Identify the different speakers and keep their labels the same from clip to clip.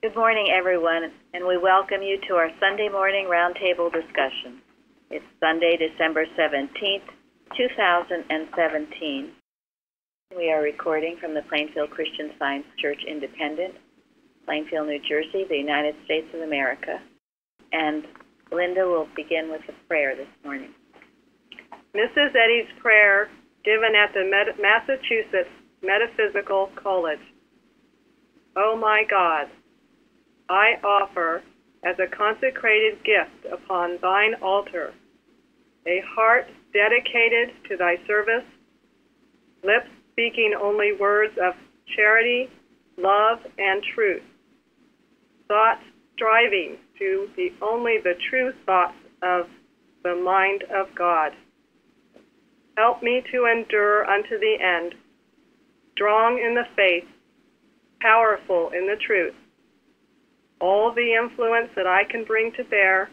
Speaker 1: Good morning, everyone, and we welcome you to our Sunday morning roundtable discussion. It's Sunday, December 17th, 2017. We are recording from the Plainfield Christian Science Church Independent, Plainfield, New Jersey, the United States of America. And Linda will begin with a prayer this morning.
Speaker 2: Mrs. Eddy's prayer given at the Massachusetts Metaphysical College. Oh my God, I offer as a consecrated gift upon thine altar a heart dedicated to thy service, lips speaking only words of charity, love, and truth, thoughts striving to be only the true thoughts of the mind of God. Help me to endure unto the end, strong in the faith, powerful in the truth. All the influence that I can bring to bear,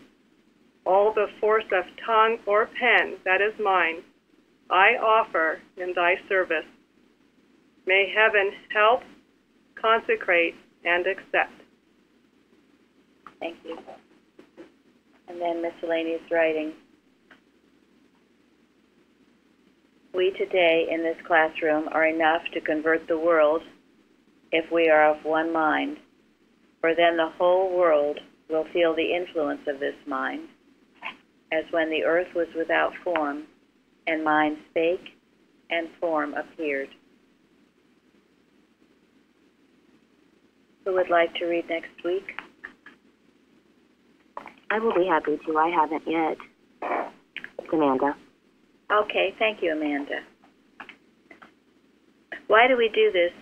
Speaker 2: all the force of tongue or pen that is mine, I offer in thy service. May heaven help, consecrate, and accept.
Speaker 1: Thank you. And then miscellaneous writing. We today in this classroom are enough to convert the world if we are of one mind, for then the whole world will feel the influence of this mind, as when the earth was without form, and mind spake, and form appeared. Who would like to read next week?
Speaker 3: I will be happy to. I haven't yet. It's Amanda.
Speaker 1: Okay, thank you, Amanda. Why do we do this?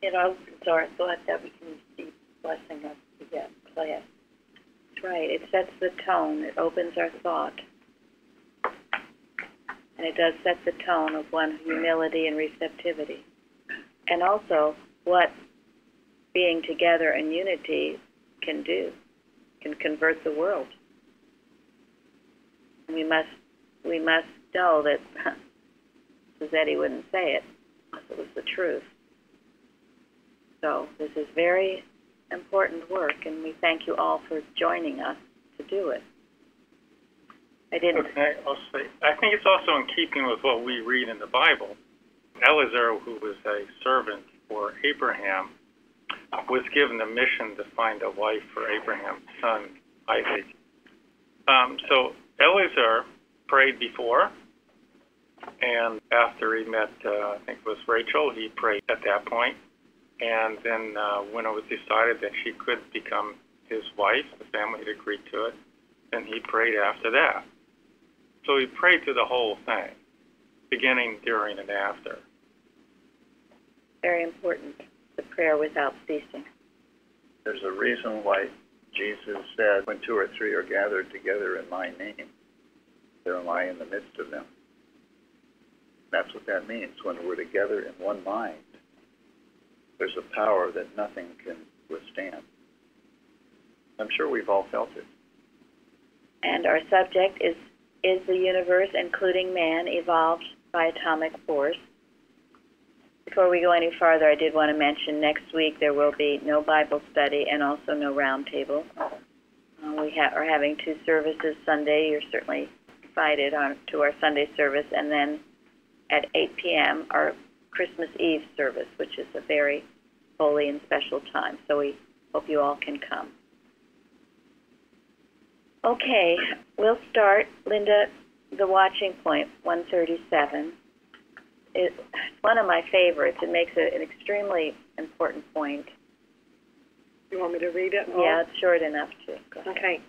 Speaker 1: It opens our thought that we can receive blessing of the class. That's right. It sets the tone. It opens our thought. And it does set the tone of one humility and receptivity. And also what being together in unity can do, can convert the world. We must know that Mrs. Eddy wouldn't say it unless it was the truth. So this is very important work, and we thank you all for joining us to do it.
Speaker 4: Okay, I'll say, I think it's also in keeping with what we read in the Bible. Eliezer, who was a servant for Abraham, was given the mission to find a wife for Abraham's son, Isaac. So Eliezer prayed before, and after he met, I think it was Rachel, he prayed at that point. And then when it was decided that she could become his wife, the family had agreed to it, then he prayed after that. So he prayed through the whole thing, beginning, during, and after.
Speaker 1: Very important, the prayer without ceasing.
Speaker 5: There's a reason why Jesus said, when two or three are gathered together in my name, there am I in the midst of them. That's what that means. When we're together in one mind, there's a power that nothing can withstand. I'm sure we've all felt it.
Speaker 1: And our subject is the universe, including man, evolved by atomic force? Before we go any farther, I did want to mention next week there will be no Bible study and also no roundtable. We are having two services Sunday. You're certainly invited to our Sunday service, and then at 8 p.m. our Christmas Eve service, which is a very holy and special time. So we hope you all can come. Okay, we'll start. Linda, the watching point, 137. It's one of my favorites. It makes an extremely important point.
Speaker 2: You want me to read it?
Speaker 1: Yeah, it's short enough to. Go ahead.
Speaker 2: Okay.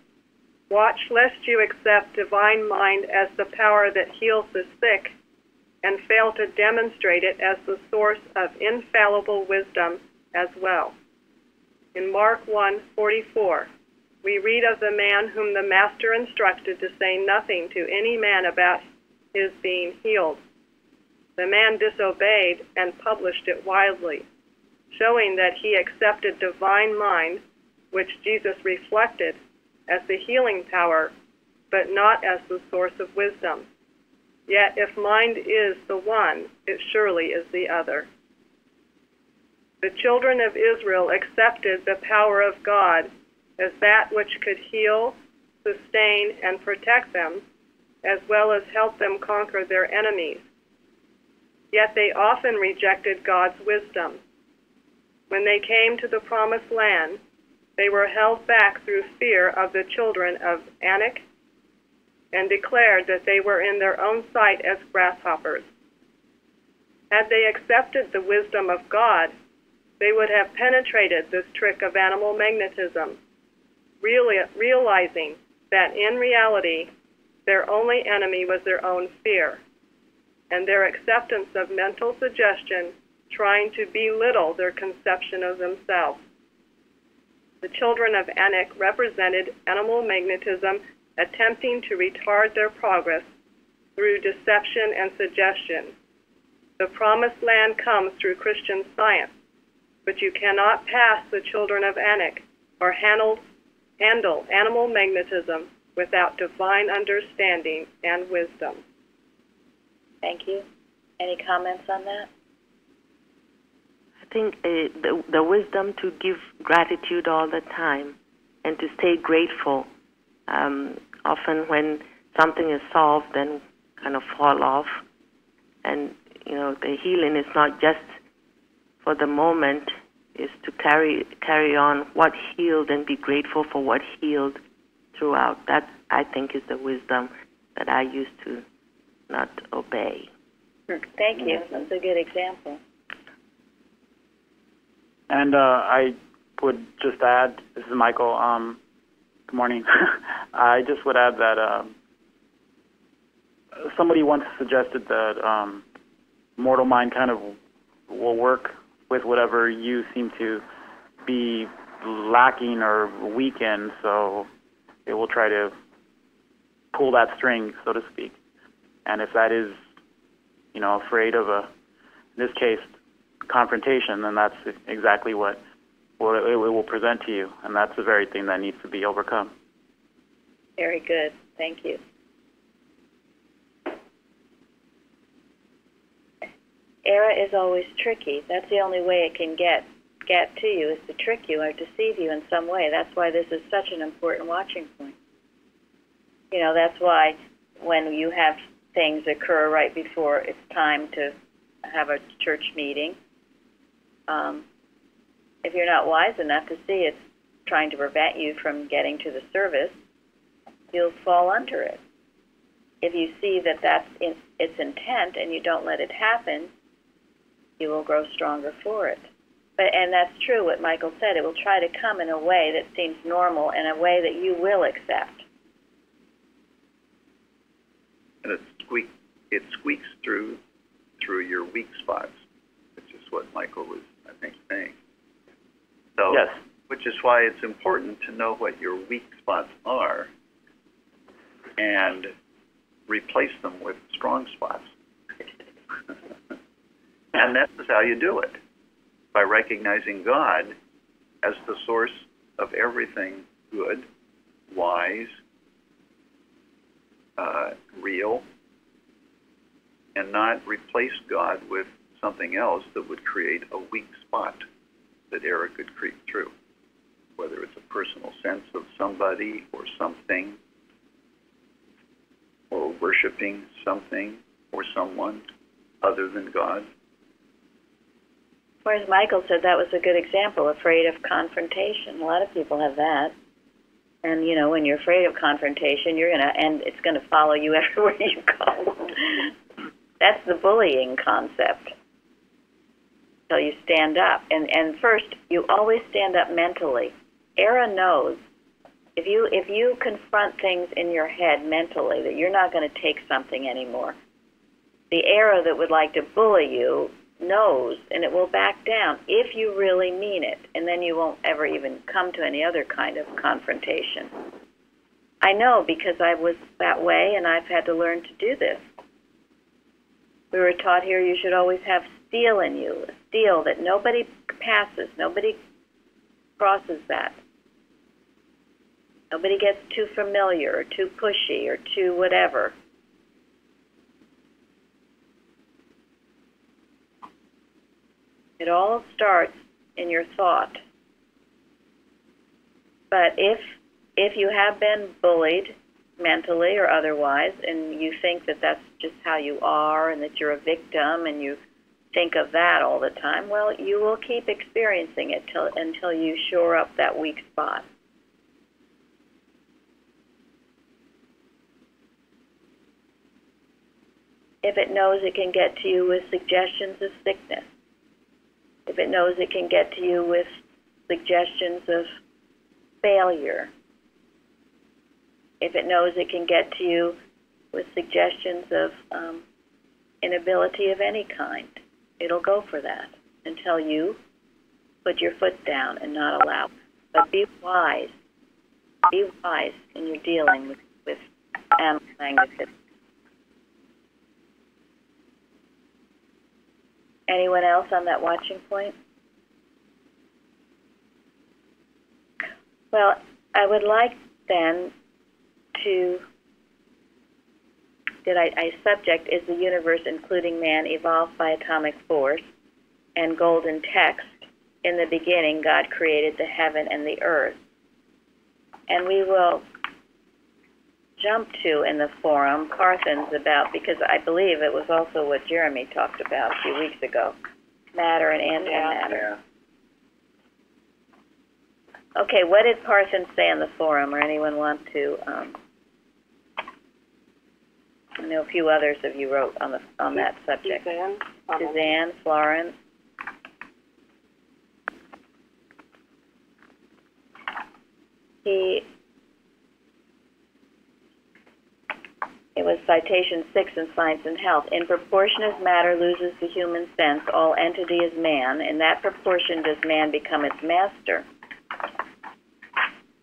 Speaker 2: Watch lest you accept divine mind as the power that heals the sick and fail to demonstrate it as the source of infallible wisdom as well. In Mark 1:44, we read of the man whom the master instructed to say nothing to any man about his being healed. The man disobeyed and published it widely, showing that he accepted divine mind, which Jesus reflected, as the healing power, but not as the source of wisdom. Yet if mind is the one, it surely is the other. The children of Israel accepted the power of God as that which could heal, sustain, and protect them, as well as help them conquer their enemies. Yet they often rejected God's wisdom. When they came to the promised land, they were held back through fear of the children of Anak and declared that they were in their own sight as grasshoppers. Had they accepted the wisdom of God, they would have penetrated this trick of animal magnetism, realizing that in reality, their only enemy was their own fear, and their acceptance of mental suggestion trying to belittle their conception of themselves. The children of Anak represented animal magnetism attempting to retard their progress through deception and suggestion. The promised land comes through Christian science, but you cannot pass the children of Anak or handle animal magnetism without divine understanding and wisdom.
Speaker 1: Thank you. Any comments on that?
Speaker 6: I think the wisdom to give gratitude all the time and to stay grateful. Often when something is solved, then kind of fall off. And, the healing is not just for the moment, is to carry on what healed and be grateful for what healed throughout. That, I think, is the wisdom that I used to not obey.
Speaker 1: Thank you. That's a good example.
Speaker 7: And I would just add, this is Michael, good morning. I just would add that somebody once suggested that mortal mind kind of will work with whatever you seem to be lacking or weak in, so it will try to pull that string, so to speak. And if that is, afraid of in this case, confrontation, then that's exactly what it will present to you, and that's the very thing that needs to be overcome.
Speaker 1: Very good. Thank you. Error is always tricky. That's the only way it can get to you, is to trick you or deceive you in some way. That's why this is such an important watching point. That's why when you have things occur right before it's time to have a church meeting, if you're not wise enough to see it's trying to prevent you from getting to the service, you'll fall under it. If you see that that's its intent and you don't let it happen, you will grow stronger for it. And that's true what Michael said. It will try to come in a way that seems normal, in a way that you will accept.
Speaker 5: And it squeaks through your weak spots, which is what Michael was, I think, saying. So,
Speaker 7: yes.
Speaker 5: Which is why it's important to know what your weak spots are and replace them with strong spots. And that is how you do it, by recognizing God as the source of everything good, wise, real, and not replace God with something else that would create a weak spot that error could creep through, whether it's a personal sense of somebody or something, or worshiping something or someone other than God.
Speaker 1: Whereas Michael said that was a good example, afraid of confrontation. A lot of people have that. And, when you're afraid of confrontation, it's going to follow you everywhere you go. That's the bullying concept. So you stand up. And first, you always stand up mentally. Era knows if you confront things in your head mentally that you're not going to take something anymore, the Era that would like to bully you knows, and it will back down if you really mean it, and then you won't ever even come to any other kind of confrontation. I know, because I was that way, and I've had to learn to do this. We were taught here you should always have steel in you, a steel that nobody passes, nobody crosses that. Nobody gets too familiar or too pushy or too whatever. It all starts in your thought. But if you have been bullied mentally or otherwise, and you think that that's just how you are and that you're a victim and you think of that all the time, well, you will keep experiencing it until you shore up that weak spot. If it knows it can get to you with suggestions of sickness, if it knows it can get to you with suggestions of failure, if it knows it can get to you with suggestions of inability of any kind, it'll go for that until you put your foot down and not allow. But be wise. Be wise in your dealing with animal magnetism. Anyone else on that watching point? Well, I would like then to, subject is the universe including man evolved by atomic force, and golden text, in the beginning God created the heaven and the earth. And we will jump to in the forum Parthens about, because I believe it was also what Jeremy talked about a few weeks ago, matter and antimatter. Yeah. Okay, what did Parthens say in the forum, or anyone want to? I know a few others of you wrote on that subject. Suzanne, Florence. It was citation 6 in Science and Health. In proportion as matter loses the human sense, all entity is man. In that proportion does man become its master.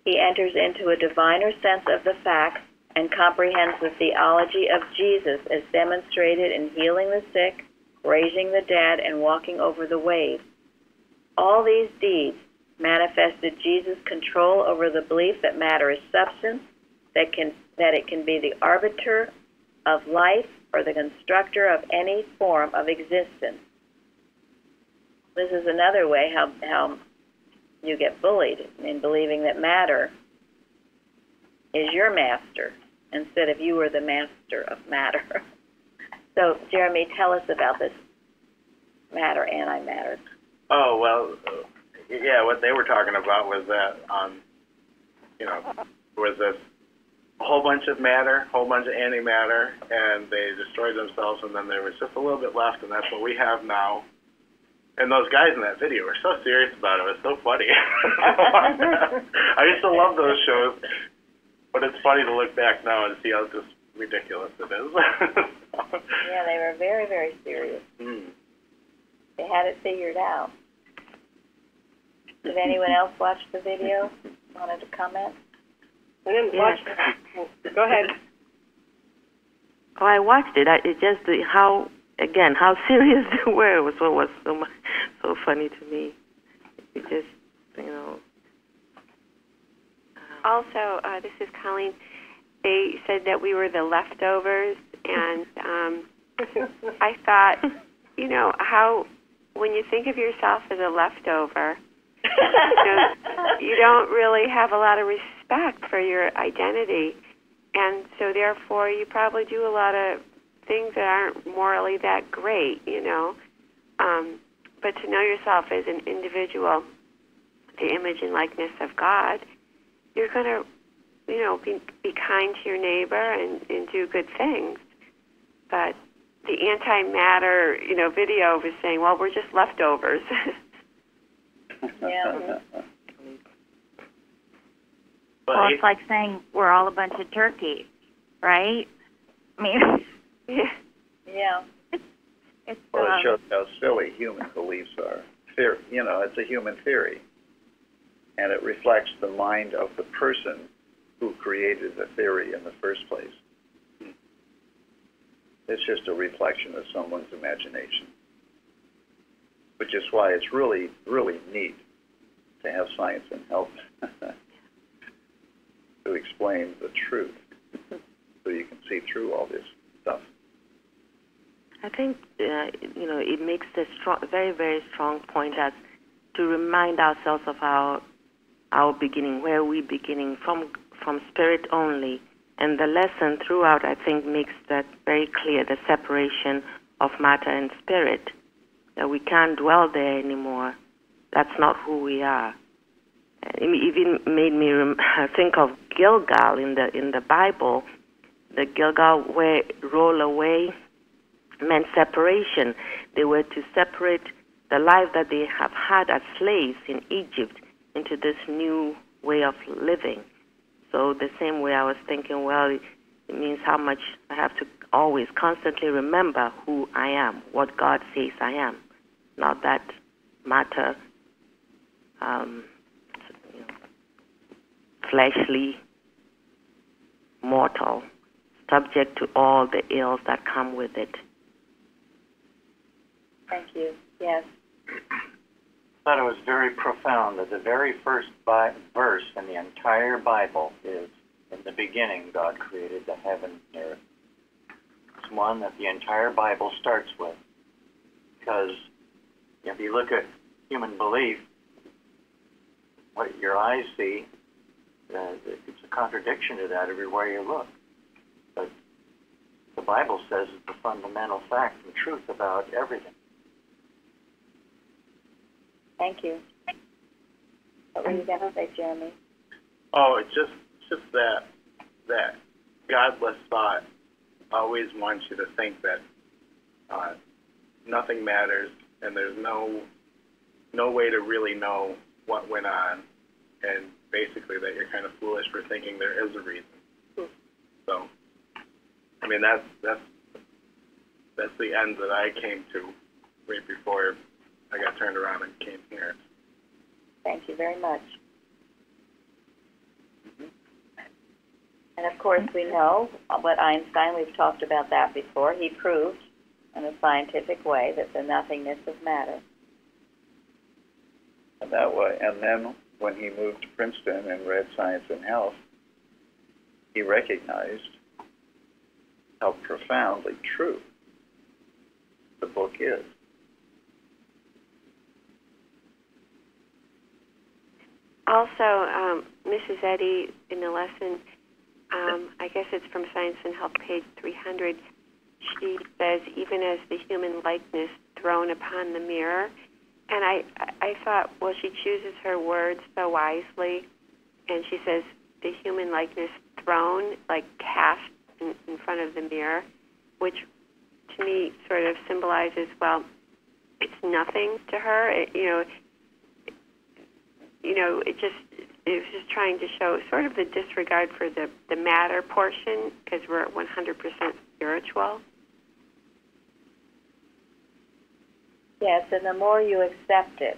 Speaker 1: He enters into a diviner sense of the facts and comprehends the theology of Jesus as demonstrated in healing the sick, raising the dead, and walking over the waves. All these deeds manifested Jesus' control over the belief that matter is substance, that it can be the arbiter of life or the constructor of any form of existence. This is another way how you get bullied in believing that matter is your master instead of you are the master of matter. So, Jeremy, tell us about this matter, antimatter.
Speaker 8: Oh, well, yeah, what they were talking about was that, was this whole bunch of matter, whole bunch of antimatter, and they destroyed themselves, and then there was just a little bit left, and that's what we have now. And those guys in that video were so serious about it. It was so funny. I used to love those shows, but it's funny to look back now and see how just ridiculous it is.
Speaker 1: Yeah, they were very, very serious. They had it figured out. Did anyone else watch the video? Wanted to comment?
Speaker 2: I didn't watch it. Go ahead.
Speaker 6: Oh, I watched it. It just how serious they were was what was so funny to me. It just,
Speaker 9: Also, this is Colleen. They said that we were the leftovers, and I thought, how when you think of yourself as a leftover, you don't really have a lot of respect for your identity, and so therefore you probably do a lot of things that aren't morally that great, but to know yourself as an individual, the image and likeness of God, you're going to, be kind to your neighbor and do good things. But the antimatter, video was saying, well, we're just leftovers.
Speaker 1: Yeah.
Speaker 3: Well, it's like saying we're all a bunch of turkeys, right? I mean,
Speaker 1: yeah.
Speaker 3: It's
Speaker 5: well, it shows how silly human beliefs are. It's a human theory, and it reflects the mind of the person who created the theory in the first place. It's just a reflection of someone's imagination, which is why it's really, really neat to have science and health to explain the truth, so you can see through all this stuff.
Speaker 6: I think it makes a very, very strong point that to remind ourselves of our beginning, where we beginning from spirit only. And the lesson throughout, I think, makes that very clear, the separation of matter and spirit, that we can't dwell there anymore. That's not who we are. It even made me think of Gilgal in the Bible. The Gilgal where roll away meant separation. They were to separate the life that they have had as slaves in Egypt into this new way of living. So the same way I was thinking, well, it means how much I have to always constantly remember who I am, what God says I am, not that matter, fleshly, mortal, subject to all the ills that come with it.
Speaker 1: Thank you. Yes.
Speaker 10: I thought it was very profound that the very first verse in the entire Bible is, in the beginning, God created the heaven and earth. It's one that the entire Bible starts with. Because if you look at human belief, what your eyes see, it's a contradiction to that everywhere you look. But the Bible says it's a fundamental fact and truth about everything.
Speaker 1: Thank you. What were you going to say, Jeremy?
Speaker 8: Oh, it's just that godless thought always wants you to think that nothing matters, and there's no way to really know what went on, and basically that you're kind of foolish for thinking there is a reason. So, I mean, that's the end that I came to right before I got turned around and came here.
Speaker 1: Thank you very much. And of course, we know what Einstein, we've talked about that before, he proved in a scientific way that the nothingness of matter.
Speaker 5: That way, and then when he moved to Princeton and read Science and Health, he recognized how profoundly true the book is.
Speaker 9: Also, Mrs. Eddy, in the lesson, I guess it's from Science and Health, page 300, she says, even as the human likeness thrown upon the mirror. And I thought, well, she chooses her words so wisely. And she says, the human likeness thrown, like cast in front of the mirror, which to me sort of symbolizes, well, it's nothing to her. It was just trying to show sort of the disregard for the matter portion, because we're 100% spiritual.
Speaker 1: Yes, and the more you accept it,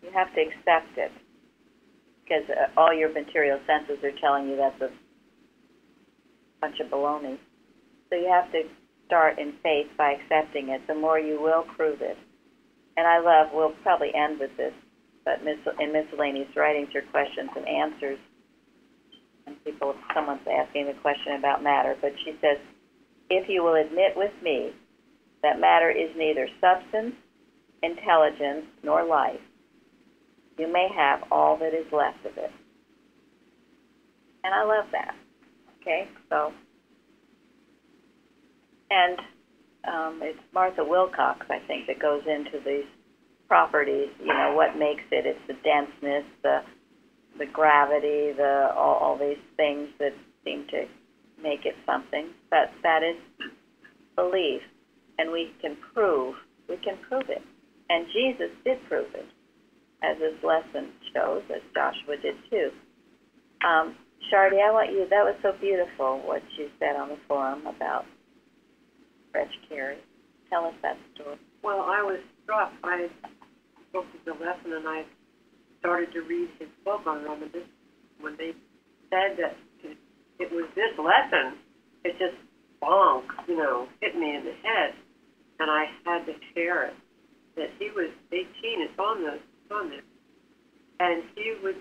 Speaker 1: you have to accept it, because all your material senses are telling you that's a bunch of baloney. So you have to start in faith by accepting it. The more you will prove it. And I love, we'll probably end with this, but in miscellaneous writings are questions and answers. And someone's asking the question about matter, but she says, if you will admit with me that matter is neither substance, intelligence, nor life, you may have all that is left of it. And I love that. Okay, so, and it's Martha Wilcox, I think, that goes into these properties, what makes it. It's the denseness, the gravity, all these things that seem to make it something. But that is belief, and we can prove it. And Jesus did prove it, as this lesson shows, as Joshua did too. Shardy, that was so beautiful what you said on the forum about Reg Carey. Tell us that story.
Speaker 11: Well, I was struck. I spoke to the lesson, and I started to read his book on Romanism. When they said that it was this lesson, it just bonk, hit me in the head, and I had to share it. That he was 18. It's on there, and he was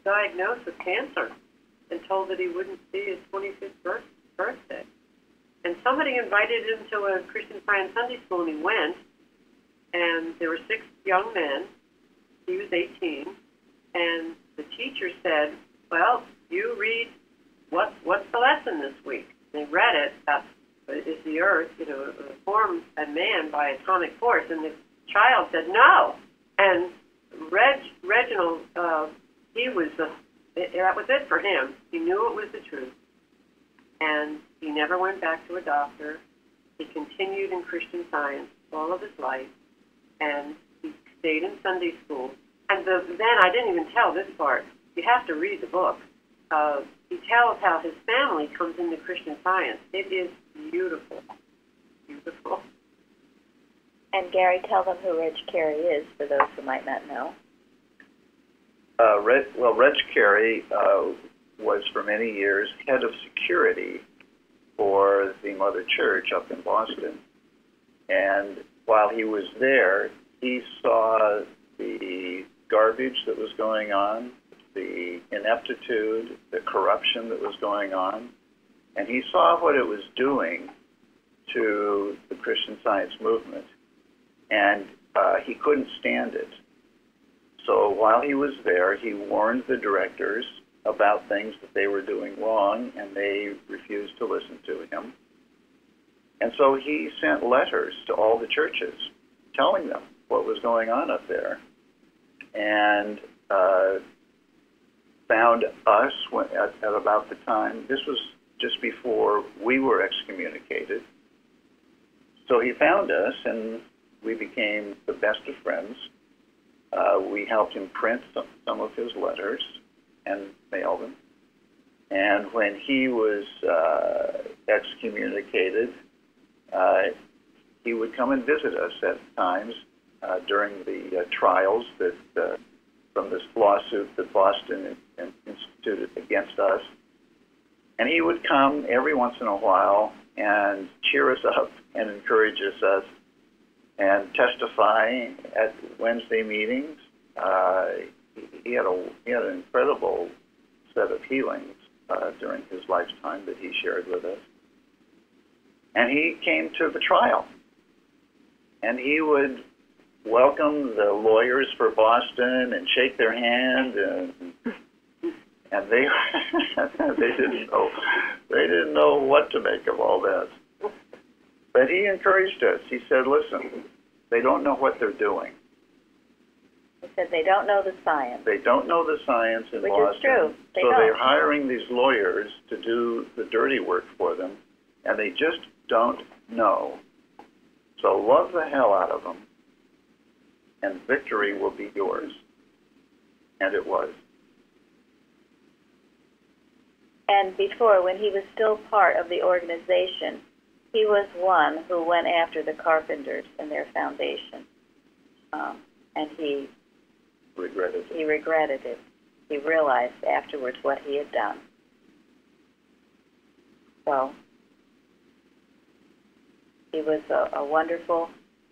Speaker 11: diagnosed with cancer and told that he wouldn't see his 25th birthday. And somebody invited him to a Christian Science Sunday school, and he went. And there were 6 young men, he was 18, and the teacher said, well, you read, what's the lesson this week? They read it, is the earth, formed a man by atomic force, and the child said no. And Reginald, that was it for him. He knew it was the truth. And he never went back to a doctor. He continued in Christian Science all of his life, and he stayed in Sunday school. And then I didn't even tell this part. You have to read the book. He tells how his family comes into Christian Science. It is beautiful. Beautiful.
Speaker 1: And Gary, tell them who Reg Carey is, for those who might not know.
Speaker 5: Reg Carey was for many years head of security for the Mother Church up in Boston. And while he was there, he saw the garbage that was going on, the ineptitude, the corruption that was going on, and he saw what it was doing to the Christian Science movement, and he couldn't stand it. So while he was there, he warned the directors about things that they were doing wrong, and they refused to listen to him. And so he sent letters to all the churches telling them what was going on up there, and found us at about the time. This was just before we were excommunicated. So he found us, and we became the best of friends. We helped him print some of his letters and mail them. And when he was excommunicated, he would come and visit us at times during the trials that from this lawsuit that Boston instituted against us. And he would come every once in a while and cheer us up and encourage us and testify at Wednesday meetings. He had an incredible set of healings during his lifetime that he shared with us. And he came to the trial, and he would welcome the lawyers for Boston and shake their hand, and they they didn't know what to make of all that. But he encouraged us. He said, "Listen, they don't know what they're doing."
Speaker 1: He said they don't know the science.
Speaker 5: They don't know the science in Boston.
Speaker 1: Which is true.
Speaker 5: So they're hiring these lawyers to do the dirty work for them, and they just don't know. So love the hell out of them, and victory will be yours. And it was.
Speaker 1: And before, when he was still part of the organization, he was one who went after the carpenters and their foundation. And he
Speaker 5: regretted it.
Speaker 1: He regretted it. He realized afterwards what he had done. So he was a wonderful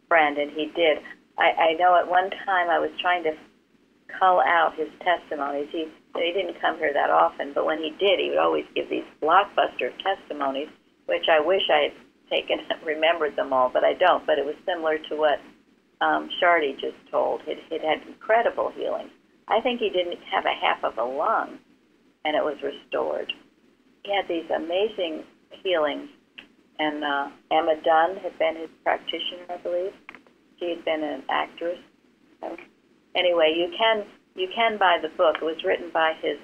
Speaker 1: friend, and he did. I know at one time I was trying to cull out his testimonies. He didn't come here that often, but when he did, he would always give these blockbuster testimonies, which I wish I had remembered them all, but I don't. But it was similar to what Shardy just told. It had incredible healing. I think he didn't have a half of a lung, and it was restored. He had these amazing healings, and Emma Dunn had been his practitioner, I believe. She had been an actress. Anyway, you can buy the book. It was written by his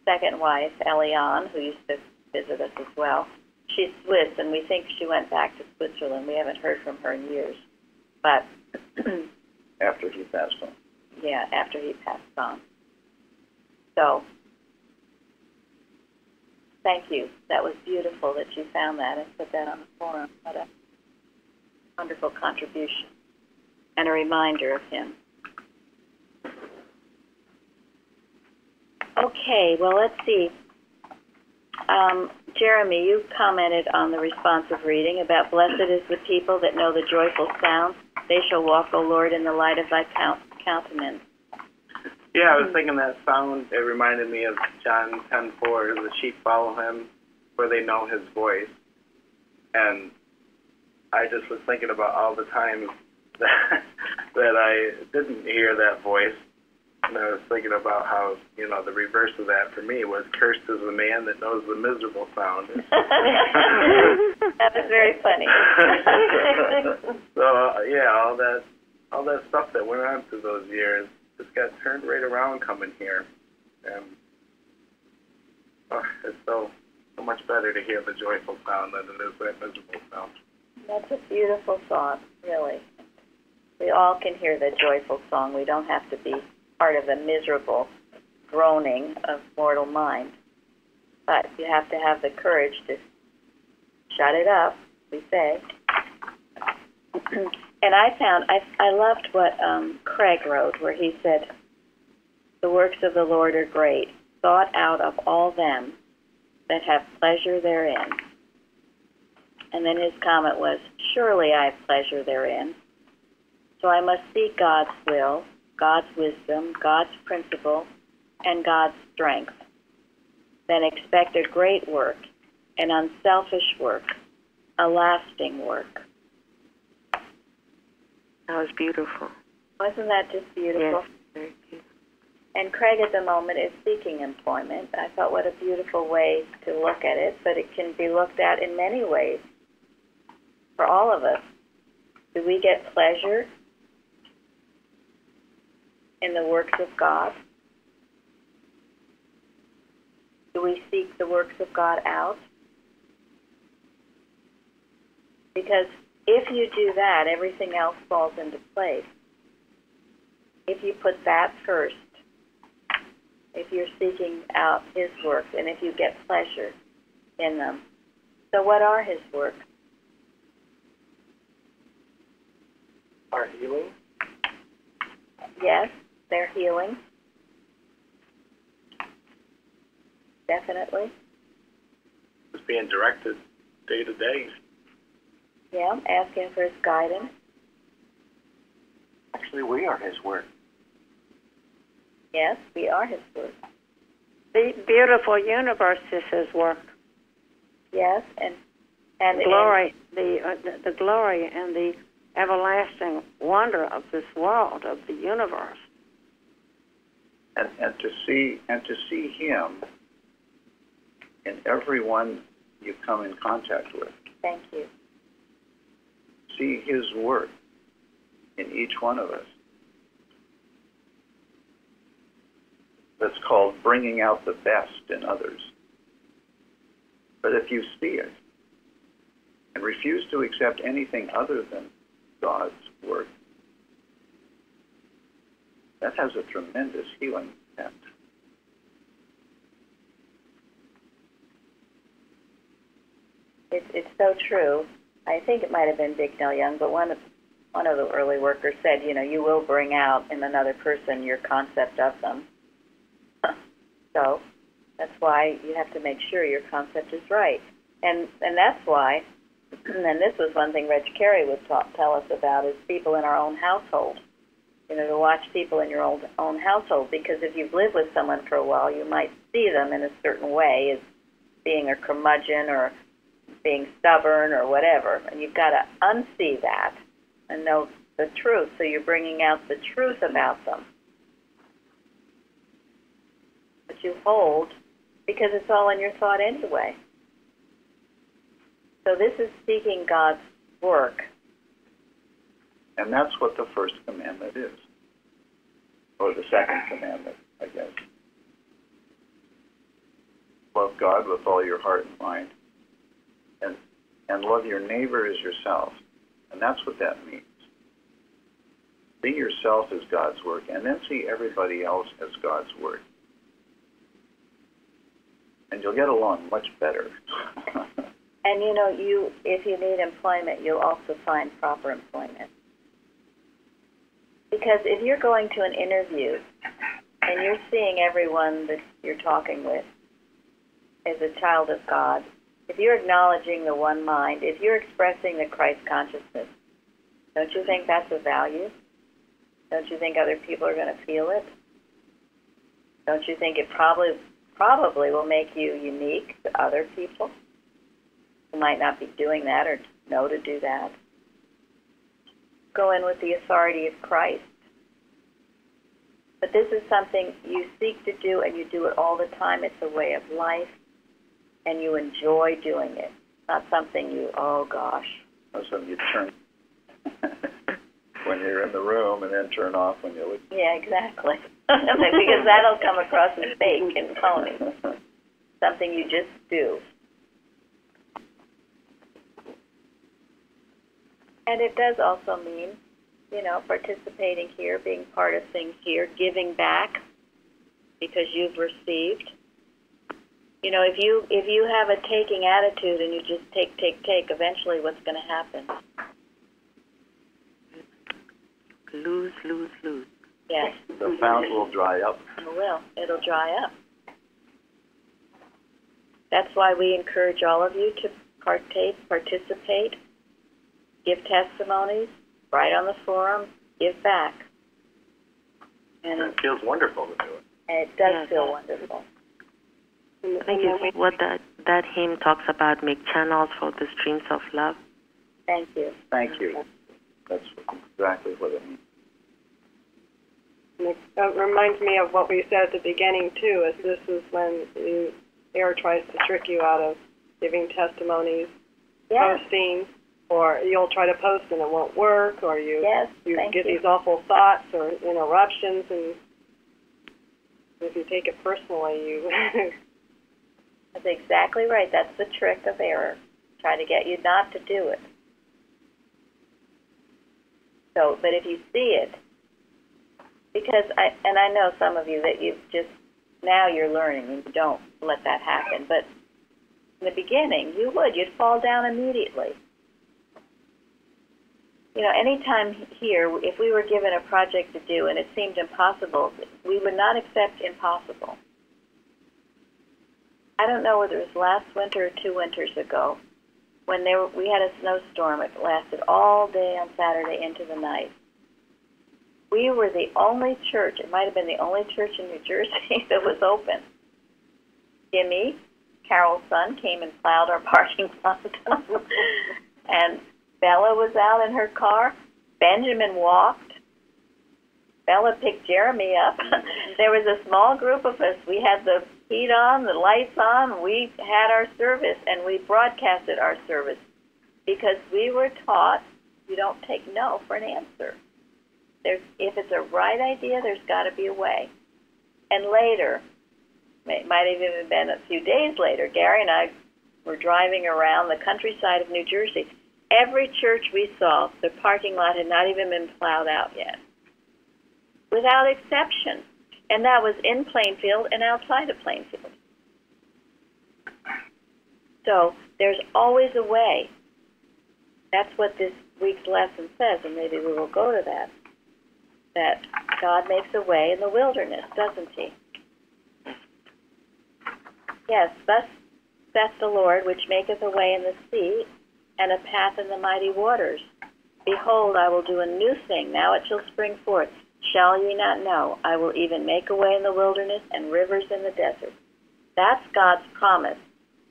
Speaker 1: second wife, Eliane, who used to visit us as well. She's Swiss, and we think she went back to Switzerland. We haven't heard from her in years. But
Speaker 5: after he passed on.
Speaker 1: Yeah, after he passed on. So, thank you. That was beautiful that you found that and put that on the forum. What a wonderful contribution and a reminder of him. Okay, well, let's see. Jeremy, you commented on the responsive reading about blessed is the people that know the joyful sound. They shall walk, O Lord, in the light of thy countenance.
Speaker 8: Yeah, I was thinking that sound, it reminded me of John 10:4, the sheep follow him where they know his voice. And I just was thinking about all the times that I didn't hear that voice, And I was thinking about how, the reverse of that for me was cursed is the man that knows the miserable sound.
Speaker 1: That was very funny.
Speaker 8: So, all that stuff that went on through those years just got turned right around coming here. And it's so much better to hear the joyful sound than it is that miserable sound.
Speaker 1: That's a beautiful thought, really. We all can hear the joyful song. We don't have to be part of the miserable groaning of mortal mind. But you have to have the courage to shut it up, we say. And I loved what Craig wrote, where he said, the works of the Lord are great, thought out of all them that have pleasure therein. And then his comment was, surely I have pleasure therein. So I must seek God's will, God's wisdom, God's principle, and God's strength. Then expect a great work, an unselfish work, a lasting work.
Speaker 6: That was beautiful.
Speaker 1: Wasn't that just beautiful?
Speaker 6: Yes, very beautiful.
Speaker 1: And Craig at the moment is seeking employment. I thought what a beautiful way to look at it, but it can be looked at in many ways for all of us. Do we get pleasure in the works of God? Do we seek the works of God out? Because if you do that, everything else falls into place. If you put that first, if you're seeking out his works, and if you get pleasure in them. So what are his works?
Speaker 10: Our healing?
Speaker 1: Yes, they're healing. Definitely.
Speaker 8: It's being directed day to day.
Speaker 1: Yeah, asking for his guidance.
Speaker 10: Actually, we are his work.
Speaker 1: Yes, we are his work.
Speaker 11: The beautiful universe is his work.
Speaker 1: Yes, and
Speaker 11: glory, the glory and the everlasting wonder of this world, of the universe.
Speaker 5: And to see him in everyone you come in contact with.
Speaker 1: Thank you.
Speaker 5: See his work in each one of us. That's called bringing out the best in others. But if you see it and refuse to accept anything other than God's work, that has a tremendous healing effect.
Speaker 1: It's so true. I think it might have been Bignell Young, but one of the early workers said, you will bring out in another person your concept of them. So that's why you have to make sure your concept is right. And that's why, and this was one thing Reg Carey would tell us about, is people in our own household. To watch people in your own household, because if you've lived with someone for a while, you might see them in a certain way as being a curmudgeon or being stubborn or whatever. And you've got to unsee that and know the truth, so you're bringing out the truth about them. But you hold, because it's all in your thought anyway. So this is seeking God's work.
Speaker 5: And that's what the first commandment is. Or the second commandment, I guess. Love God with all your heart and mind. And love your neighbor as yourself. And that's what that means. See yourself as God's work, and then see everybody else as God's work. And you'll get along much better.
Speaker 1: And if you need employment, you'll also find proper employment. Because if you're going to an interview and you're seeing everyone that you're talking with as a child of God, if you're acknowledging the one mind, if you're expressing the Christ consciousness, don't you think that's a value? Don't you think other people are going to feel it? Don't you think it probably will make you unique to other people who might not be doing that or know to do that? Go in with the authority of Christ. But this is something you seek to do, and you do it all the time. It's a way of life, and you enjoy doing it. Not something you, oh gosh.
Speaker 5: Not something you turn when you're in the room and then turn off when you leave.
Speaker 1: Yeah, exactly. Because that'll come across as fake and phony. Something you just do. And it does also mean, participating here, being part of things here, giving back because you've received. If you have a taking attitude and you just take, eventually what's going to happen?
Speaker 6: Lose, lose, lose.
Speaker 1: Yes.
Speaker 5: The fount will dry up.
Speaker 1: It will. It'll dry up. That's why we encourage all of you to participate, give testimonies, write on the forum, give back. And
Speaker 8: it feels wonderful to do it.
Speaker 1: And it does feel wonderful.
Speaker 6: Thank you. What that hymn talks about, make channels for the streams of love.
Speaker 1: Thank you.
Speaker 5: Thank you. That's exactly what it means.
Speaker 2: And it reminds me of what we said at the beginning, too, is this is when the air tries to trick you out of giving testimonies, posting, or you'll try to post and it won't work, or you get these awful thoughts or interruptions, and if you take it personally, you...
Speaker 1: That's exactly right. That's the trick of error. Try to get you not to do it. So, but if you see it, because I know some of you that you just, now you're learning and you don't let that happen, but in the beginning, you'd fall down immediately. Anytime here, if we were given a project to do and it seemed impossible, we would not accept impossible. I don't know whether it was last winter or 2 winters ago, when we had a snowstorm. It lasted all day on Saturday into the night. We were the only church, it might have been the only church in New Jersey that was open. Jimmy, Carol's son, came and plowed our parking lot. And Bella was out in her car. Benjamin walked. Bella picked Jeremy up. There was a small group of us. We had the heat on, the lights on. We had our service, and we broadcasted our service because we were taught you don't take no for an answer. If it's a right idea, there's got to be a way. And later, it might have even been a few days later, Gary and I were driving around the countryside of New Jersey. Every church we saw, the parking lot had not even been plowed out yet, without exception. And that was in Plainfield and outside of Plainfield. So there's always a way. That's what this week's lesson says, and maybe we will go to that. That God makes a way in the wilderness, doesn't he? Yes, thus saith the Lord, which maketh a way in the sea, and a path in the mighty waters. Behold, I will do a new thing, now it shall spring forth. Shall ye not know? I will even make a way in the wilderness and rivers in the desert. That's God's promise.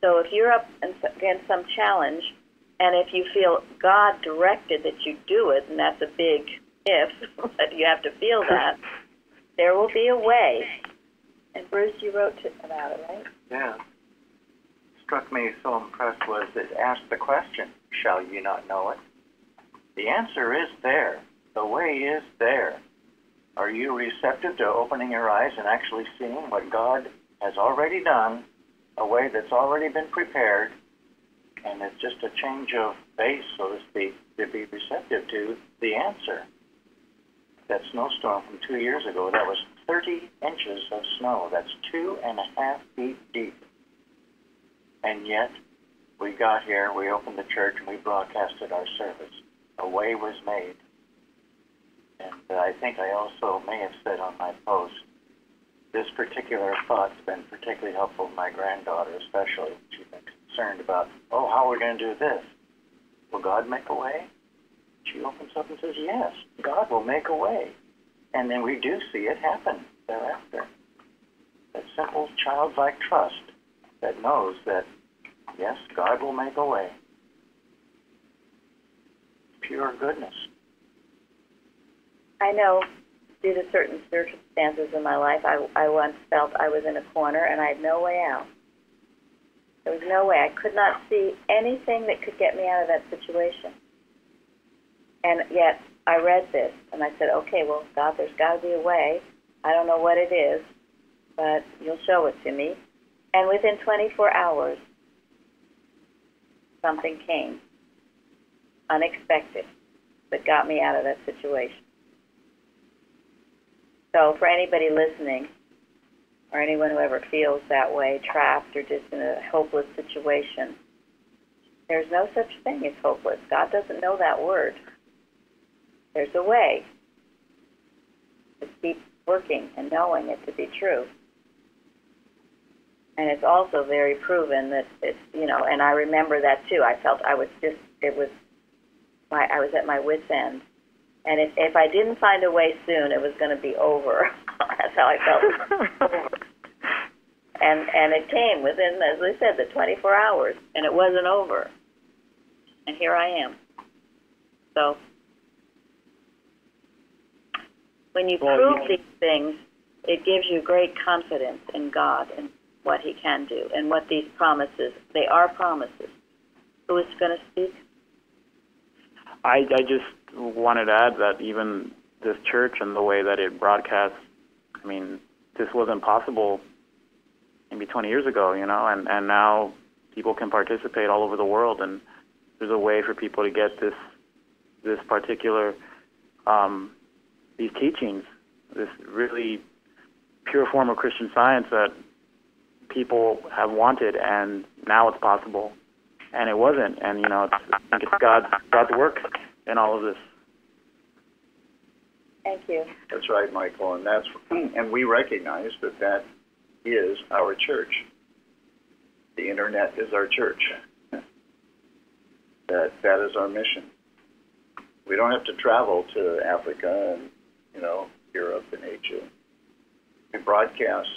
Speaker 1: So if you're up against some challenge, and if you feel God directed that you do it, and that's a big if, but you have to feel that, there will be a way. And Bruce, you wrote about it, right?
Speaker 10: Yeah. Struck me so impressed was it asked the question, shall you not know it? The answer is there. The way is there. Are you receptive to opening your eyes and actually seeing what God has already done, a way that's already been prepared, and it's just a change of base, so to speak, to be receptive to the answer? That snowstorm from 2 years ago, that was 30 inches of snow. That's 2.5 feet deep. And yet, we got here, we opened the church, and we broadcasted our service. A way was made. And I think I also may have said on my post, this particular thought's been particularly helpful to my granddaughter, especially. She's been concerned about, how are we going to do this? Will God make a way? She opens up and says, yes, God will make a way. And then we do see it happen thereafter. That simple childlike trust that knows that, yes, God will make a way. Pure goodness.
Speaker 1: I know due to certain circumstances in my life, I once felt I was in a corner and I had no way out. There was no way. I could not see anything that could get me out of that situation. And yet I read this and I said, okay, well, God, there's got to be a way. I don't know what it is, but you'll show it to me. And within 24 hours, something came, unexpected, that got me out of that situation. So for anybody listening, or anyone who ever feels that way, trapped or just in a hopeless situation, there's no such thing as hopeless. God doesn't know that word. There's a way. Just keep working and knowing it to be true. And it's also very proven that it's, and I remember that too. I felt I was at my wit's end. And if I didn't find a way soon, it was going to be over. That's how I felt. And it came within, as I said, the 24 hours, and it wasn't over. And here I am. So when you prove these things, it gives you great confidence in God and what He can do, and what these promises, they are promises. Who is going to speak?
Speaker 7: I just wanted to add that even this church and the way that it broadcasts, I mean, this wasn't possible maybe 20 years ago, and now people can participate all over the world, and there's a way for people to get this particular, these teachings, this really pure form of Christian Science that people have wanted, and now it's possible. And it wasn't, and I think it's God's work in all of this.
Speaker 1: Thank you.
Speaker 5: That's right, Michael, and we recognize that is our church. The internet is our church. That is our mission. We don't have to travel to Africa and Europe and Asia. We broadcast.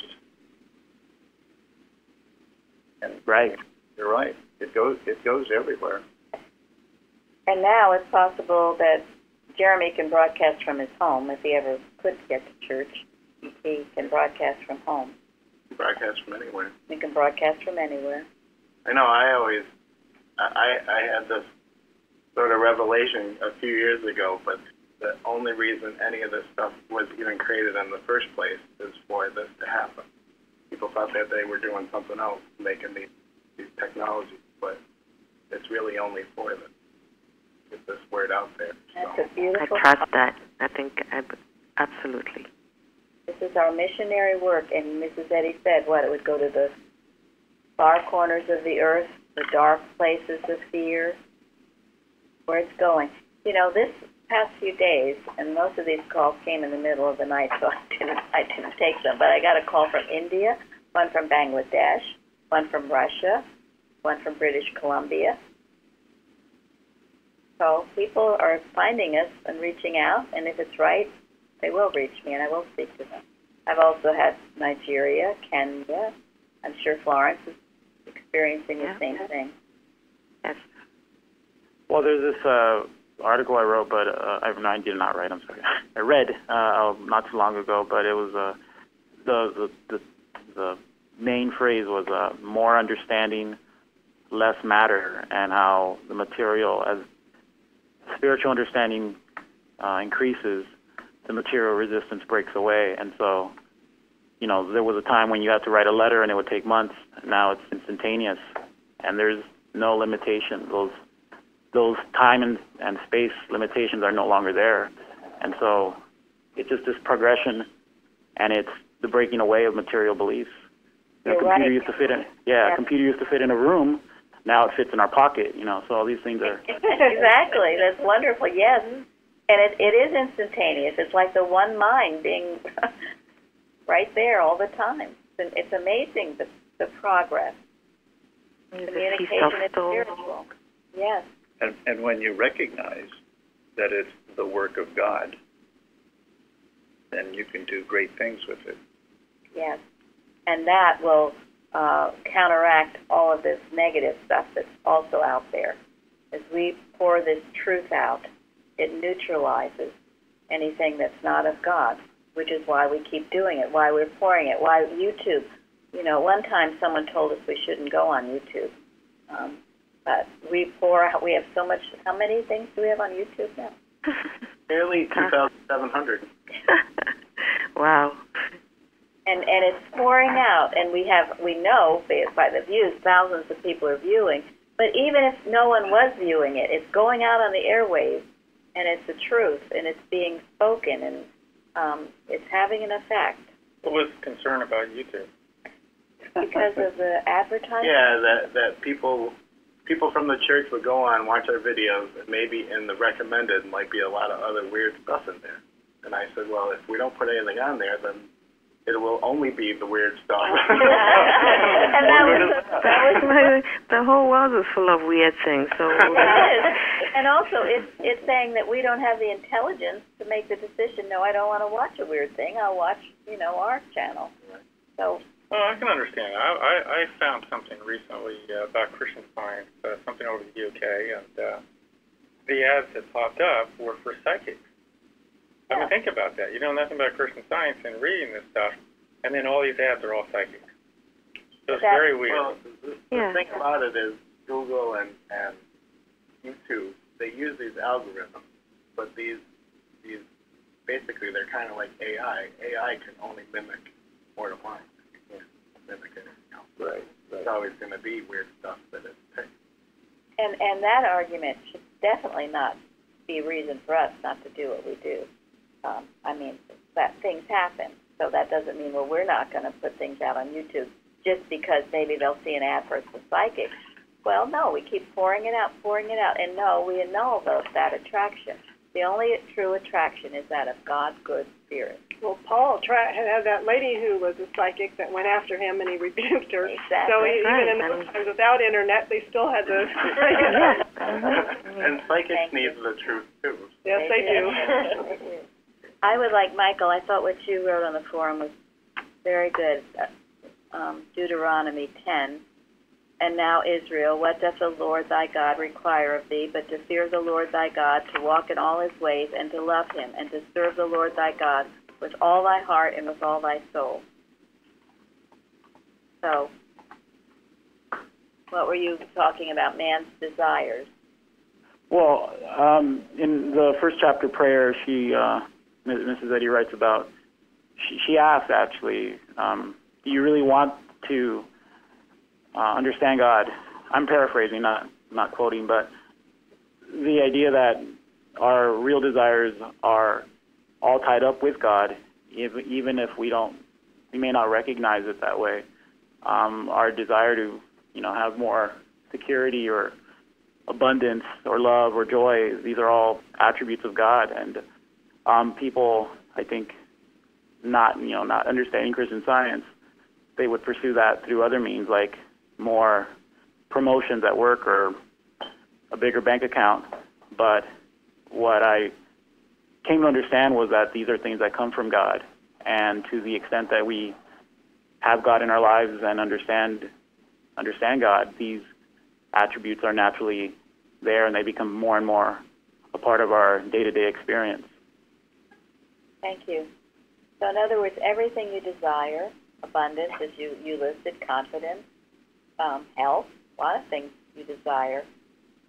Speaker 5: And
Speaker 7: right.
Speaker 5: You're right. It goes everywhere.
Speaker 1: And now it's possible that Jeremy can broadcast from his home if he ever could get to church. He can broadcast from home.
Speaker 8: Broadcast from anywhere.
Speaker 1: He can broadcast from anywhere.
Speaker 8: I know. I had this sort of revelation a few years ago, but the only reason any of this stuff was even created in the first place is for this to happen. People thought that they were doing something else, making these technologies, but it's really only for them. Get this word out there.
Speaker 1: That's a beautiful.
Speaker 6: I trust that. I think absolutely.
Speaker 1: This is our missionary work, and Mrs. Eddy said it would go to the far corners of the earth, the dark places of fear, where it's going. This past few days, and most of these calls came in the middle of the night, so I didn't take them, but I got a call from India, one from Bangladesh, one from Russia, one from British Columbia. So people are finding us and reaching out, and if it's right, they will reach me, and I will speak to them. I've also had Nigeria, Kenya. I'm sure Florence is experiencing the same thing.
Speaker 6: Yes.
Speaker 7: Well, there's this article I wrote, but I did not write. I'm sorry. I read not too long ago, but it was the main phrase was more understanding, less matter, and how the material, as spiritual understanding increases, the material resistance breaks away. And so, there was a time when you had to write a letter and it would take months. Now it's instantaneous, and there's no limitation. Those time and space limitations are no longer there. And so it's just this progression, and it's the breaking away of material beliefs. A computer used to fit in a computer used to fit in a room. Now it fits in our pocket, so all these things are...
Speaker 1: Exactly. That's wonderful, yes. And it is instantaneous. It's like the one mind being right there all the time. It's amazing, the progress. Communication is spiritual. Yes.
Speaker 5: And when you recognize that it's the work of God, then you can do great things with it.
Speaker 1: Yes. And that will counteract all of this negative stuff that's also out there. As we pour this truth out, it neutralizes anything that's not of God. which is why we keep doing it, why we're pouring it, why YouTube. You know, one time someone told us we shouldn't go on YouTube. But we have so much. How many things do we have on YouTube now?
Speaker 8: Nearly 2,700.
Speaker 6: Wow.
Speaker 1: And it's pouring out, and we know by the views, thousands of people are viewing. But even if no one was viewing it, it's going out on the airwaves, and it's the truth, and it's being spoken, and it's having an effect.
Speaker 4: What was the concern about YouTube?
Speaker 1: Because of the advertising?
Speaker 8: Yeah, that people from the church would go on, watch our videos, and maybe in the recommended might be a lot of other weird stuff in there. And I said, well, if we don't put anything on there, then it will only be the weird stuff.
Speaker 1: And that was
Speaker 6: the whole world is full of weird things. So
Speaker 1: it is. And also, it's saying that we don't have the intelligence to make the decision. No, I don't want to watch a weird thing. I'll watch, our channel. So.
Speaker 4: Well, I can understand. I found something recently about Christian Science, something over the UK, and the ads that popped up were for psychics. I mean, think about that. You know nothing about Christian Science and reading this stuff, and then all these ads are all psychics. So it's very weird.
Speaker 8: Well, the thing about it is Google and YouTube, they use these algorithms, but these basically they're kind of like AI. AI can only mimic mortal mind. Mimic anything else. Right. It's always going to be weird stuff that it's picked.
Speaker 1: And that argument should definitely not be a reason for us not to do what we do. That things happen, so that doesn't mean, we're not going to put things out on YouTube just because maybe they'll see an ad for the psychic. Well, no, we keep pouring it out, and no, we annul that attraction. The only true attraction is that of God's good spirit.
Speaker 2: Well, Paul had that lady who was a psychic that went after him, and he rebuked her.
Speaker 1: Exactly.
Speaker 2: So even in those times without internet, they still had to.
Speaker 8: And psychics need the truth too.
Speaker 2: Yes, they do.
Speaker 1: I would like, Michael, I thought what you wrote on the forum was very good. Deuteronomy 10. And now, Israel, what doth the Lord thy God require of thee, but to fear the Lord thy God, to walk in all his ways, and to love him, and to serve the Lord thy God with all thy heart and with all thy soul. So, what were you talking about, man's desires?
Speaker 7: Well, in the first chapter prayer, Mrs. Eddy writes about, she asks, actually, do you really want to understand God? I'm paraphrasing, not quoting, but the idea that our real desires are all tied up with God, even if we may not recognize it that way. Our desire to, have more security or abundance or love or joy, these are all attributes of God. And people, I think, not understanding Christian Science, they would pursue that through other means, like more promotions at work or a bigger bank account. But what I came to understand was that these are things that come from God, and to the extent that we have God in our lives and understand God, these attributes are naturally there, and they become more and more a part of our day-to-day experience.
Speaker 1: Thank you. So in other words, everything you desire, abundance, as you listed, confidence, health, a lot of things you desire.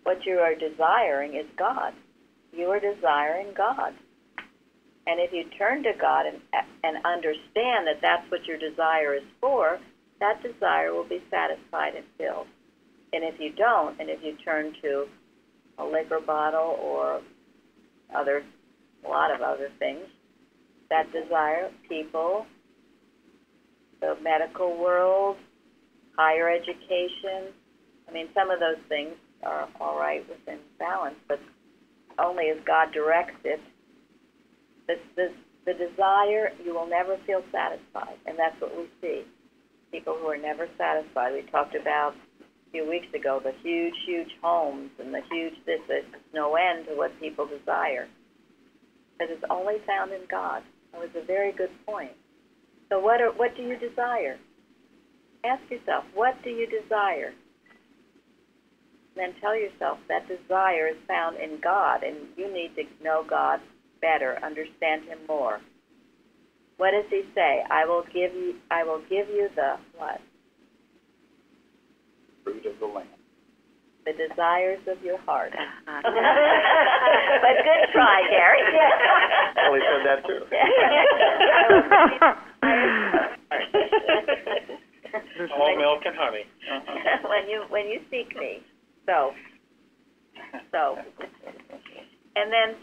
Speaker 1: What you are desiring is God. You are desiring God. And if you turn to God and understand that that's what your desire is for, that desire will be satisfied and filled. And if you don't, and if you turn to a liquor bottle or a lot of other things, that desire, people, the medical world, higher education, some of those things are all right within balance, but only as God directs it. The desire, you will never feel satisfied, and that's what we see. People who are never satisfied. We talked about a few weeks ago the huge, huge homes and the huge this. There's no end to what people desire. Because it's only found in God. That was a very good point. So what do you desire? Ask yourself, what do you desire? And then tell yourself that desire is found in God, and you need to know God better, understand him more. what does he say? I will give you the what?
Speaker 5: Fruit of the land.
Speaker 1: The desires of your heart. But good try, Gary.
Speaker 5: Well, he said that too.
Speaker 4: All milk and honey.
Speaker 1: when you seek me. So. And then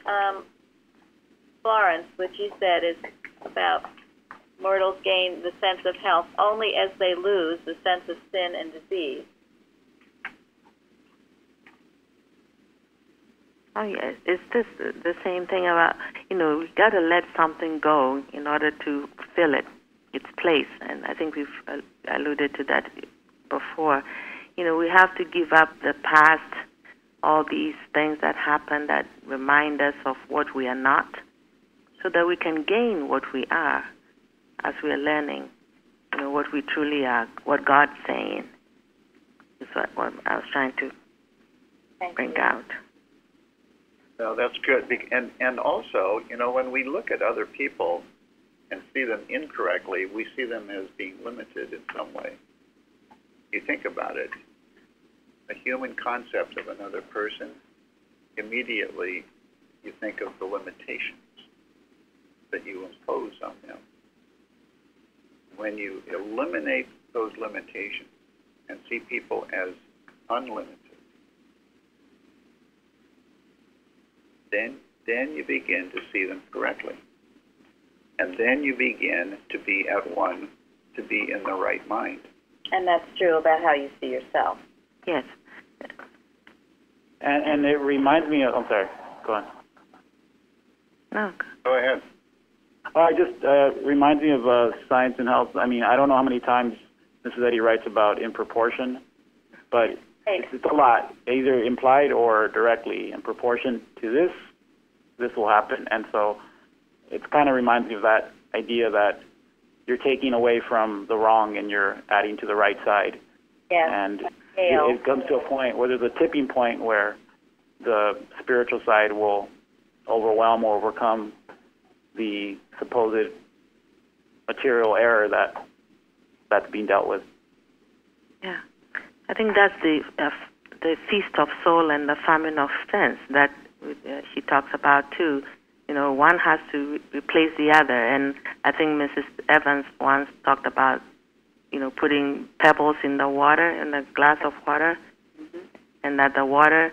Speaker 1: Florence, what you said is about mortals gain the sense of health only as they lose the sense of sin and disease.
Speaker 6: Oh, yes. It's just the same thing about, we got to let something go in order to fill its place. And I think we've alluded to that before. We have to give up the past, all these things that happen that remind us of what we are not, so that we can gain what we are as we are learning, what we truly are, what God's saying is what I was trying to bring out.
Speaker 5: No, that's good. And also, when we look at other people and see them incorrectly, we see them as being limited in some way. You think about it, a human concept of another person, immediately you think of the limitations that you impose on them. When you eliminate those limitations and see people as unlimited, then you begin to see them correctly. And then you begin to be at one, to be in the right mind.
Speaker 1: And that's true about how you see yourself.
Speaker 6: Yes.
Speaker 7: And it reminds me of, I'm sorry, go on.
Speaker 6: No.
Speaker 5: Go ahead.
Speaker 7: Oh, it just reminds me of Science and Health. I mean, I don't know how many times Mrs. Eddy writes about in proportion, but it's a lot, either implied or directly. In proportion to this will happen. And so it kind of reminds me of that idea that you're taking away from the wrong and you're adding to the right side.
Speaker 1: Yes.
Speaker 7: And it comes to a point where there's a tipping point where the spiritual side will overwhelm or overcome the supposed material error that's being dealt with.
Speaker 6: Yeah, I think that's the feast of soul and the famine of sense that she talks about too. One has to replace the other, and I think Mrs. Evans once talked about putting pebbles in the water, in a glass of water, and that the water,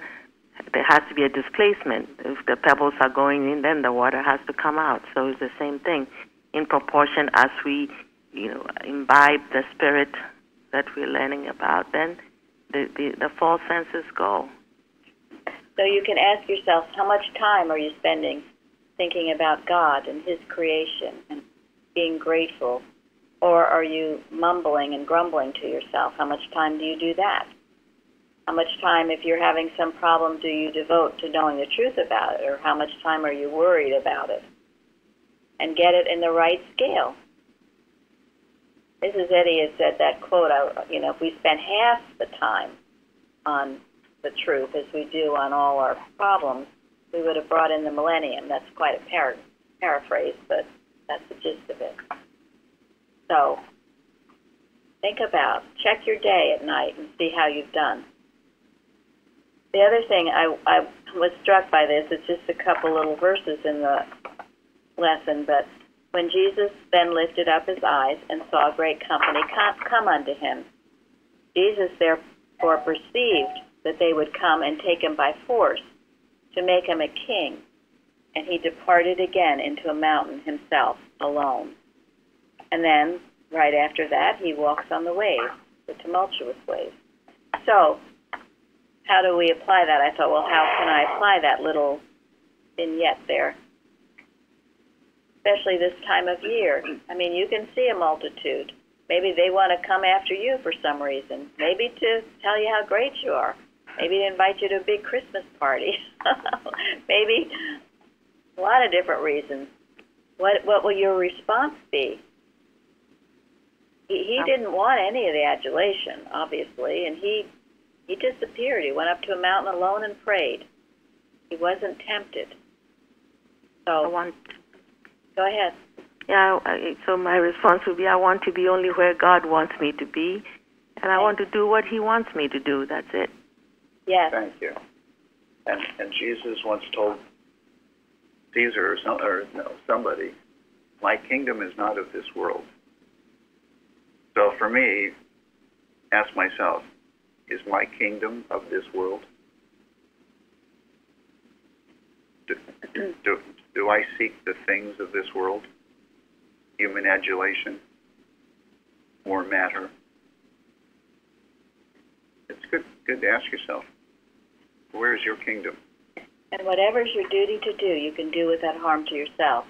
Speaker 6: there has to be a displacement. If the pebbles are going in, then the water has to come out. So it's the same thing. In proportion as we, imbibe the spirit that we're learning about, then the false senses go.
Speaker 1: So you can ask yourself, how much time are you spending thinking about God and His creation and being grateful? Or are you mumbling and grumbling to yourself? How much time do you do that? How much time, if you're having some problem, do you devote to knowing the truth about it? Or how much time are you worried about it? And get it in the right scale. Mrs. Eddy has said that quote, if we spent half the time on the truth as we do on all our problems, we would have brought in the millennium. That's quite a paraphrase, but that's the gist of it. So check your day at night and see how you've done. The other thing, I was struck by this, it's just a couple little verses in the lesson, but when Jesus then lifted up his eyes and saw a great company come unto him, Jesus therefore perceived that they would come and take him by force to make him a king, and he departed again into a mountain himself alone. And then, right after that, he walks on the waves, the tumultuous waves. So, how do we apply that? I thought, well, how can I apply that little vignette there? Especially this time of year. I mean, you can see a multitude. Maybe they want to come after you for some reason. Maybe to tell you how great you are. Maybe to invite you to a big Christmas party. Maybe a lot of different reasons. What will your response be? He didn't want any of the adulation, obviously, and he disappeared. He went up to a mountain alone and prayed. He wasn't tempted. So, go ahead.
Speaker 6: Yeah, so my response would be, I want to be only where God wants me to be, and I want to do what He wants me to do. That's it.
Speaker 1: Yes.
Speaker 5: Thank you. And Jesus once told Caesar somebody, my kingdom is not of this world. So for me, ask myself, is my kingdom of this world? Do I seek the things of this world? Human adulation? More matter? It's good to ask yourself, where is your kingdom?
Speaker 1: And whatever's your duty to do, you can do without harm to yourself.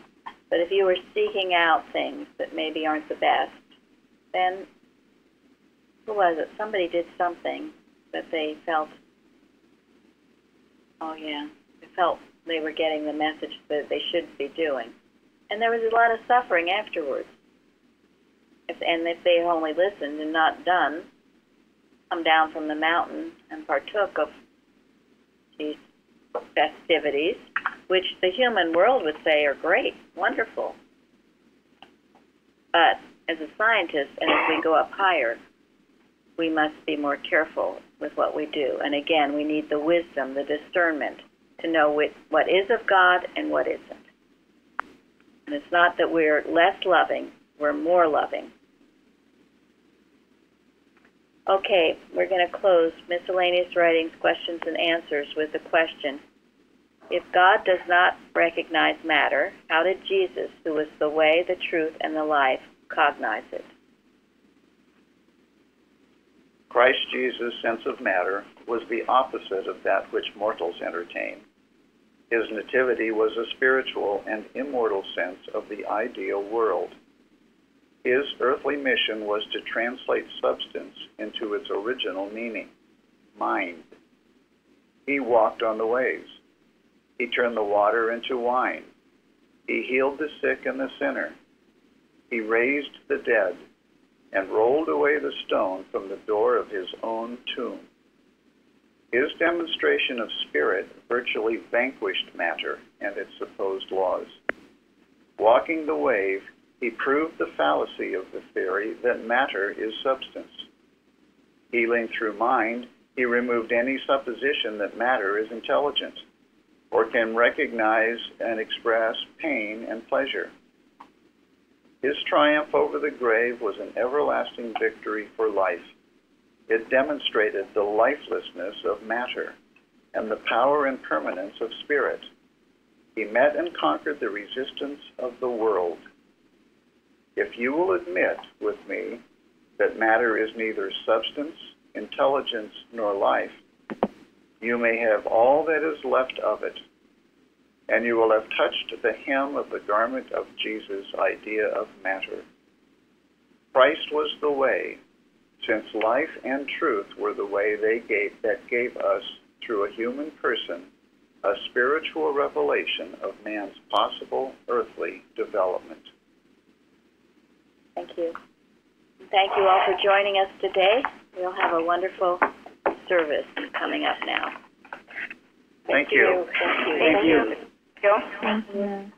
Speaker 1: But if you were seeking out things that maybe aren't the best, then, who was it? Somebody did something that they felt, they felt they were getting the message that they should be doing. And there was a lot of suffering afterwards. And if they only listened and not done, come down from the mountain and partook of these festivities, which the human world would say are great, wonderful. But as a scientist, and as we go up higher, we must be more careful with what we do. And again, we need the wisdom, the discernment, to know what is of God and what isn't. And it's not that we're less loving, we're more loving. Okay, we're going to close Miscellaneous Writings, Questions and Answers with a question. If God does not recognize matter, how did Jesus, who is the way, the truth, and the life, cognize it?
Speaker 5: Christ Jesus' sense of matter was the opposite of that which mortals entertain. His nativity was a spiritual and immortal sense of the ideal world. His earthly mission was to translate substance into its original meaning, mind. He walked on the waves. He turned the water into wine. He healed the sick and the sinner. He raised the dead and rolled away the stone from the door of his own tomb. His demonstration of spirit virtually vanquished matter and its supposed laws. Walking the wave, he proved the fallacy of the theory that matter is substance. Healing through mind, he removed any supposition that matter is intelligent or can recognize and express pain and pleasure. His triumph over the grave was an everlasting victory for life. It demonstrated the lifelessness of matter and the power and permanence of spirit. He met and conquered the resistance of the world. If you will admit with me that matter is neither substance, intelligence, nor life, you may have all that is left of it, and you will have touched the hem of the garment of Jesus' idea of matter. Christ was the way, since life and truth were the way that gave us, through a human person, a spiritual revelation of man's possible earthly development.
Speaker 1: Thank you. Thank you all for joining us today. We'll have a wonderful service coming up now.
Speaker 5: Thank you.
Speaker 1: Thank you.
Speaker 3: Thank you. Thank you.